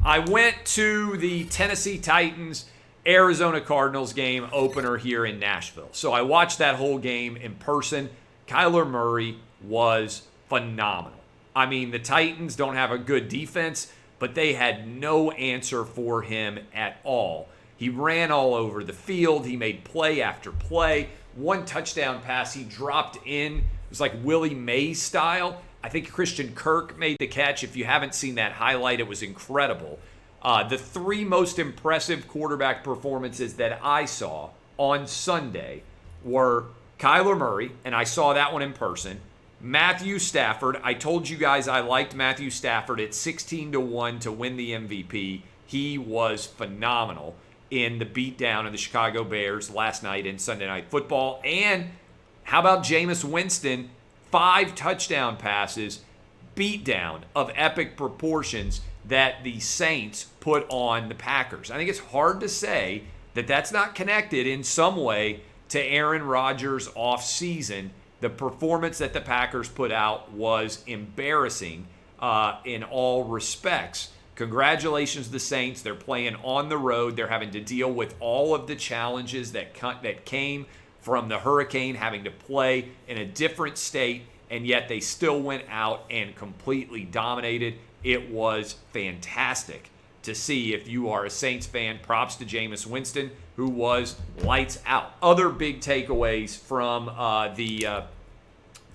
I went to the Tennessee Titans Arizona Cardinals game opener here in Nashville. So I watched that whole game in person. Kyler Murray was phenomenal. I mean, the Titans don't have a good defense, but they had no answer for him at all. He ran all over the field. He made play after play. One touchdown pass he dropped in. It was like Willie Mays style. I think Christian Kirk made the catch. If you haven't seen that highlight, it was incredible. The three most impressive quarterback performances that I saw on Sunday were Kyler Murray, and I saw that one in person. Matthew Stafford. I told you guys I liked Matthew Stafford at 16-1 to win the MVP. He was phenomenal in the beatdown of the Chicago Bears last night in Sunday Night Football. And how about Jameis Winston? 5 touchdown passes, beatdown of epic proportions that the Saints put on the Packers. I think it's hard to say that that's not connected in some way to Aaron Rodgers' offseason. The performance that the Packers put out was embarrassing in all respects. Congratulations to the Saints. They're playing on the road. They're having to deal with all of the challenges that came from the hurricane, having to play in a different state, and yet they still went out and completely dominated. It was fantastic to see. If you are a Saints fan, props to Jameis Winston, who was lights out. Other big takeaways from the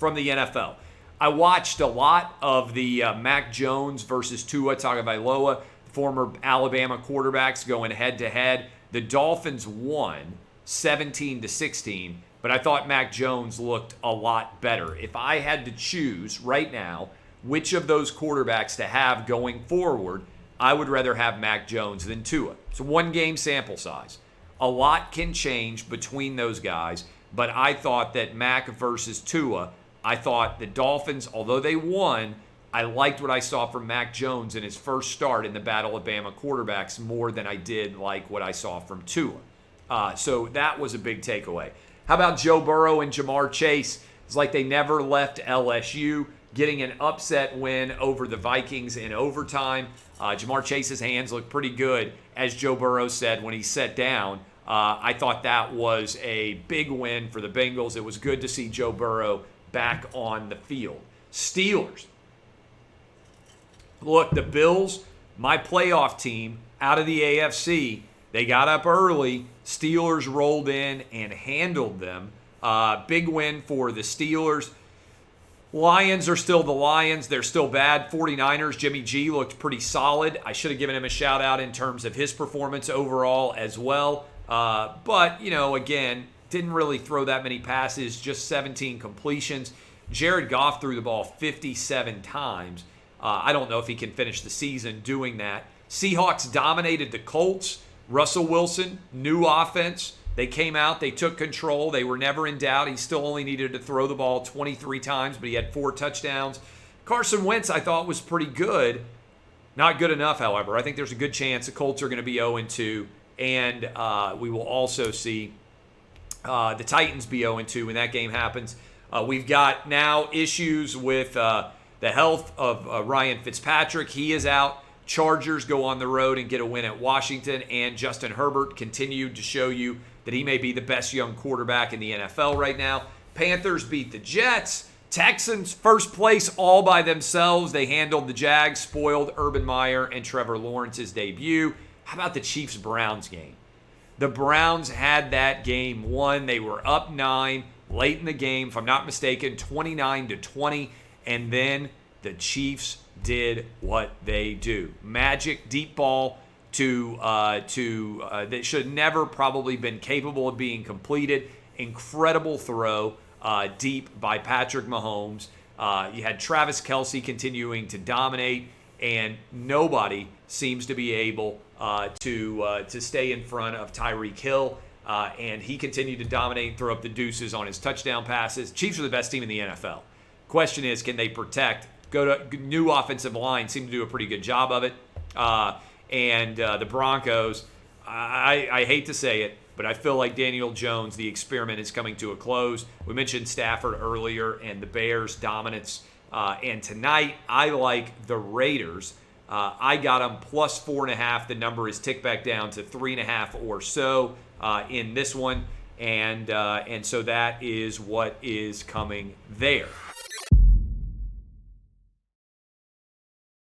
NFL. I watched a lot of the Mac Jones versus Tua Tagovailoa, former Alabama quarterbacks going head-to-head. The Dolphins won 17-16, but I thought Mac Jones looked a lot better. If I had to choose right now which of those quarterbacks to have going forward, I would rather have Mac Jones than Tua. It's a one-game sample size. A lot can change between those guys, but I thought that Mac versus Tua, I thought the Dolphins, although they won, I liked what I saw from Mac Jones in his first start in the Battle of Bama quarterbacks more than I did like what I saw from Tua. So that was a big takeaway. How about Joe Burrow and Jamar Chase? It's like they never left LSU, getting an upset win over the Vikings in overtime. Jamar Chase's hands looked pretty good, as Joe Burrow said when he sat down. I thought that was a big win for the Bengals. It was good to see Joe Burrow back on the field. Steelers. Look, the Bills, my playoff team out of the AFC, they got up early. Steelers rolled in and handled them. Big win for the Steelers. Lions are still the Lions. They're still bad. 49ers, Jimmy G looked pretty solid. I should have given him a shout out in terms of his performance overall as well. But, again, didn't really throw that many passes, just 17 completions. Jared Goff threw the ball 57 times. I don't know if he can finish the season doing that. Seahawks dominated the Colts. Russell Wilson, new offense. They came out, they took control. They were never in doubt. He still only needed to throw the ball 23 times, but he had 4 touchdowns. Carson Wentz, I thought, was pretty good. Not good enough, however. I think there's a good chance the Colts are going to be 0-2, and we will also see the Titans be 0-2 when that game happens. We've got now issues with the health of Ryan Fitzpatrick. He is out. Chargers go on the road and get a win at Washington, and Justin Herbert continued to show you that he may be the best young quarterback in the NFL right now. Panthers beat the Jets. Texans, first place all by themselves. They handled the Jags, spoiled Urban Meyer and Trevor Lawrence's debut. How about the Chiefs-Browns game? The Browns had that game won. They were up 9 late in the game, if I'm not mistaken, 29-20, and then the Chiefs did what they do. Magic deep ball that should never probably been capable of being completed. Incredible throw deep by Patrick Mahomes. You had Travis Kelce continuing to dominate, and nobody seems to be able to stay in front of Tyreek Hill. And he continued to dominate and throw up the deuces on his touchdown passes. Chiefs are the best team in the NFL. Question is, can they protect? New offensive line seem to do a pretty good job of it. And the Broncos, I hate to say it, but I feel like Daniel Jones, the experiment is coming to a close. We mentioned Stafford earlier and the Bears' dominance. And tonight, I like the Raiders I got them plus 4.5. The number is ticked back down to 3.5 or so in this one. And so that is what is coming there.